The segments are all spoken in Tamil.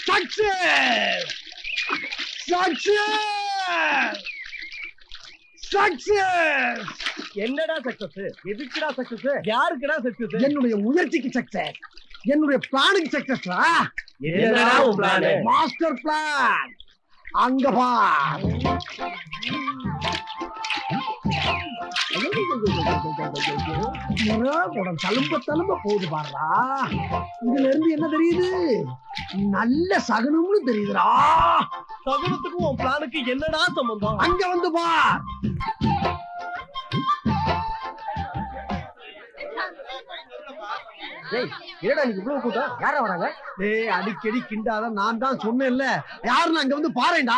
Success! Success! Success! என்னடா சக்சஸ்? எதுக்குடா சக்சஸ்? யாருக்குடா சக்சஸ்? என்னுடைய முயற்சிக்கு சக்சஸ், என்னுடைய பிளானுக்கு சக்சஸ்ரா. என்னடா உன் பிளான்? Master plan. அங்க பார். தழும்ப தழும்ப போகுது பாருடா. இதுல இருந்து என்ன தெரியுது? நல்ல சகனம்னு தெரியுதுடா. சகுனத்துக்கும் உன் பிளானுக்கு என்னடா சம்பந்தம்? அங்க வந்து பார். என்னடா நீ இவ்வளவு கூட்டம்? யாரா வராங்க? டேய் அடிக்கடி கிண்டாத. நான் தான் சொன்னேன்ல யாருன்னு அங்க வந்து பாருடா.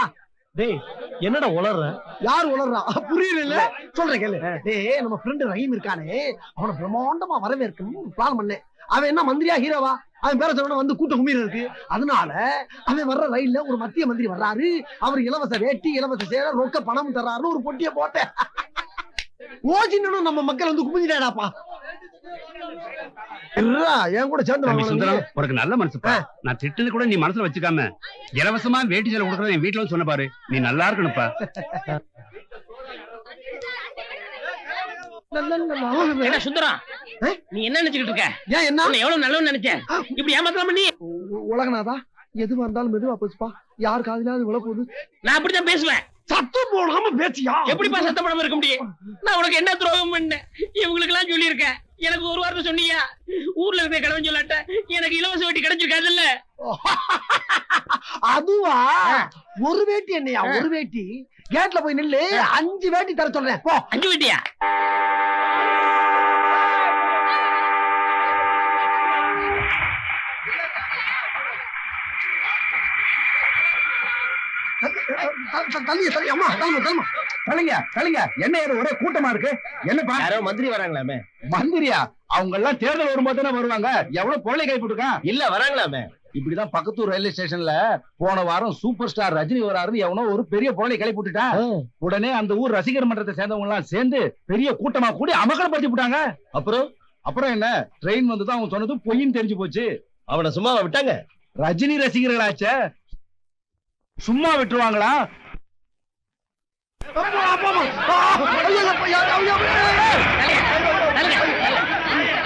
டேய் என்னடா உளர்ற? யார் உளறா? புரியல. சொல்றேன் கேளு. டேய் நம்ம ஃப்ரெண்ட் ரஹீம் இருக்கானே, அவனை பிரம்மாண்டமா வரவேற்கணும் பிளான் பண்ணேன். அவன் என்ன மந்திரியா ஹீரோவா? அவன் பேர சொன்ன வந்து கூட்டம் குமிர இருக்கு. அதனால அவன் வர்ற ரயில்ல ஒரு மத்திய மந்திரி வர்றாரு. அவர் இலவச வேட்டி, இலவச சேலை, ரொக்க பணம் தர்றாருன்னு ஒரு பொட்டியை போட்டேன். ஓஜின்னு நம்ம மக்கள் வந்து குமிஞ்சிட்டாடாப்பா. என் கூட சேர்ந்து உனக்கு நல்ல மனசுப்பா. நான் திட்டது கூட நீ மனசுல வச்சுக்காம இலவசமா வேட்டி சேலை கொடுக்கறது என் வீட்டுல வந்து சொன்ன பாரு. நீ நல்லா இருக்கணும்ப்பா. சுந்தரம், நீ என்ன நினைச்சுக்கிட்டு இருக்க? ஏன் என்ன எவ்வளவு நல்லவன்னு நினைச்சேன், இப்படி ஏமாத்தலாம் நீ? உலகநாதா, எதுவா இருந்தாலும் மெதுவா பேசுப்பா. யார் காதுலாவது விழ போகுது. நான் அப்படித்தான் பேசுவேன். சத்தம் போடாம பேசியா? எப்படிப்பா சத்தம் போடாம இருக்க முடியும்? நான் உனக்கு என்ன துரோகம் பண்ணேன்? இவங்களுக்கு எல்லாம் சொல்லி இருக்கேன். எனக்கு ஒரு வார்த்தை சொன்னீங்க, ஊர்ல இருக்க கிழவன் சொல்லாட்ட எனக்கு இலவச வேட்டி கிடைச்சிருக்காதுல்ல. அதுவா? ஒரு வேட்டி என்னையா? ஒரு வேட்டி கேட்ல போய் நில்லு. 5 வேட்டி தர சொல்றேன். போ. 5 வேட்டியா? என்ன ஒரே கூட்டமா இருக்கு? என்னப்பா யாரோ மந்திரி வராங்களாமே. மந்திரியா? அவங்க எல்லாம் தேர்தல் வரும்போது தானே வருவாங்க. எவ்வளவு பொருளை கைப்பட்டுருக்கான்? இல்ல வராங்களாமே. இப்படிதான் பக்கத்தூர் ரயில்வே ஸ்டேஷன்ல போன வாரம் சூப்பர் ஸ்டார் ரஜினி வராருன்னு எவனோ ஒரு பெரிய பொருளை கிளப்பிட்டுட்டா. உடனே அந்த ஊர் ரசிகர் மன்றத்தை சேர்ந்தவங்க எல்லாம் சேர்ந்து பெரிய கூட்டமா கூடி அமகலப்படுத்தி விட்டாங்க. அப்புறம் என்ன, ட்ரெயின் வந்துதான் அவங்க சொன்னது பொய்ன்னு தெரிஞ்சு போச்சு. அவனை சும்மா விட்டாங்க. ரஜினி ரசிகர்களாச்ச சும்மா விட்டுருவாங்களா?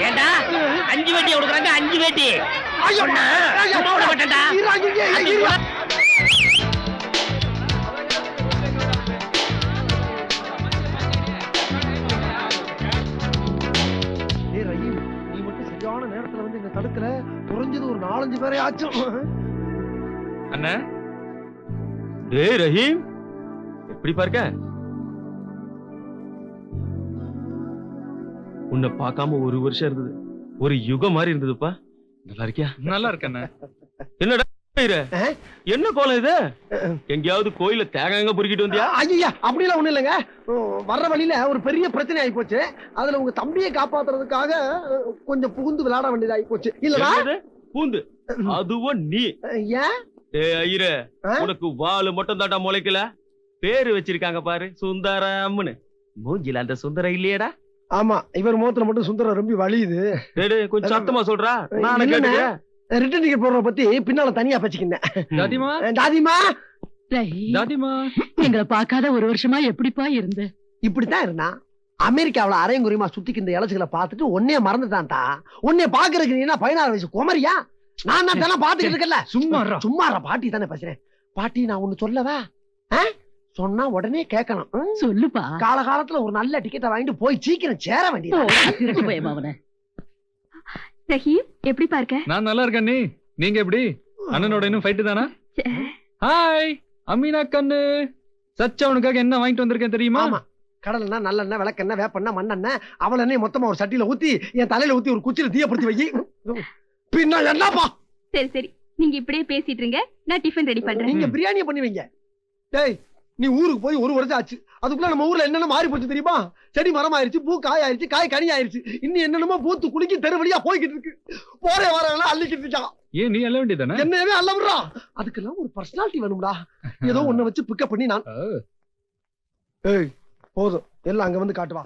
ஏண்டா 5 வேட்டி கொடுக்குறாங்க? 5 வேட்டி சும்மா விட மாட்டேன்டா. நீ மட்டும் சரியான நேரத்துல வந்து எங்க தடுக்கல. குறைஞ்சது ஒரு 4-5 பேரை ஆச்சும். அண்ணா, டேய் ரஹீம், எப்படி பார்க்க? உன்னை பார்க்காம ஒரு வருஷம் இருந்தது, ஒரு யுகம் மாதிரி இருந்ததுப்பா. நல்லா இருக்கியா? நல்லா இருக்கண்ணா. என்னடா என்ன கோலம் இது? எங்கேயாவது கோயில தேங்காய் பொறுக்கிட்டு வந்தியா? ஐயா அப்படிலாம் ஒண்ணு இல்லைங்க. வர்ற வழியில ஒரு பெரிய பிரச்சனை ஆகி போச்சு. அதுல உங்க தம்பியை காப்பாத்துறதுக்காக கொஞ்சம் புகுந்து விளையாட வேண்டியதாகி போச்சு. இல்லடா பூந்து அதுவும் நீ. ஏன் ஐயரே, உனக்கு வாலு மட்டும் தாட்டா முளைக்கல. பேரு வச்சிருக்காங்க பாரு, சுந்தரம்னு. மூஞ்சில அந்த சுந்தரம் இல்லையடா? ஆமா, இவர் முகத்துல மட்டும் சுந்தரம் ரொம்ப வலியுது. கொஞ்சம் சத்தமா சொல்றா, நான் கேட்டுக்கிறேன். ரிட்டர்ன் டிக்கெட் போடுற பத்தி பின்னால தனியா பேசிக்கிட்டேன். தாதிமா தாதிமா தாதிமா, எங்களை பார்க்காத ஒரு வருஷமா எப்படிப்பா இருந்த? இப்படித்தான் இருந்தான். அமெரிக்காவில அரையங்குறையுமா சுத்திக்கின்ற இலச்சுகளை பார்த்துட்டு உன்னைய மறந்துட்டான்டா. உன்னைய பாக்குறதுக்கு நீ 16 வயசு குமரியா? நான் தான் பாத்துக்கிட்டு இருக்கல. சும்மாறா பாட்டி தானே பேசுறேன். பாட்டி, நான் ஒண்ணு சொல்லவா? சொன்னா உடனே கேட்கணும். சொல்லுப்பா. காலகாலத்துல ஒரு நல்ல டிக்கெட்டை வாங்கிட்டு போய் சீக்கிரம் சேர வேண்டியது. ரஹீம், எப்படி பார்க்க? நான் நல்லா இருக்கேன். நீங்க எப்படி? அண்ணனோட இன்னும் ஃபைட் தானா? ஹாய் அமீனா கண்ணு, சச்சா உனக்காக என்ன வாங்கிட்டு வந்திருக்கேன் தெரியுமா? கடலெண்ணெய், நல்லெண்ணெய், விளக்கெண்ணெய், வேப்பெண்ணெய், மண்ணெண்ணெய், அவள் எண்ணெய் மொத்தமா ஒரு சட்டியில ஊத்தி என் தலையில ஊத்தி ஒரு குச்சியில தீயப்படுத்தி வை. பின்ன என்னப்பா? சரி சரி, நீங்க இப்படியே பேசிட்டு இருங்க, நான் டிஃபன் ரெடி பண்றேன். நீங்க பிரியாணியை பண்ணி வைங்க. டேய், நீ ஊருக்கு போய் 1 வருஷம் ஆச்சு. அதுக்குள்ள நம்ம ஊர்ல என்னென்ன மாறி போச்சு தெரியுமா? செடி மரம் ஆயிருச்சு, பூ காய் ஆயிருச்சு, காய் கனி ஆயிருச்சு. இன்னும் என்னென்னமோ பூத்து குலுக்கி தெரு வழியா போய்கிட்டு இருக்கு. போறே வரவெல்லாம் அள்ளிக்கிட்டு இருக்கான். ஏன் நீ அல்ல வேண்டியதானே? என்னவே அல்ல விடுறா. அதுக்கெல்லாம் ஒரு பர்சனாலிட்டி வேணும்டா. ஏதோ ஒன்ன வச்சு பிக்கப் பண்ணி நான். ஏய் போதும், எல்லாம் அங்க வந்து காட்டுவா.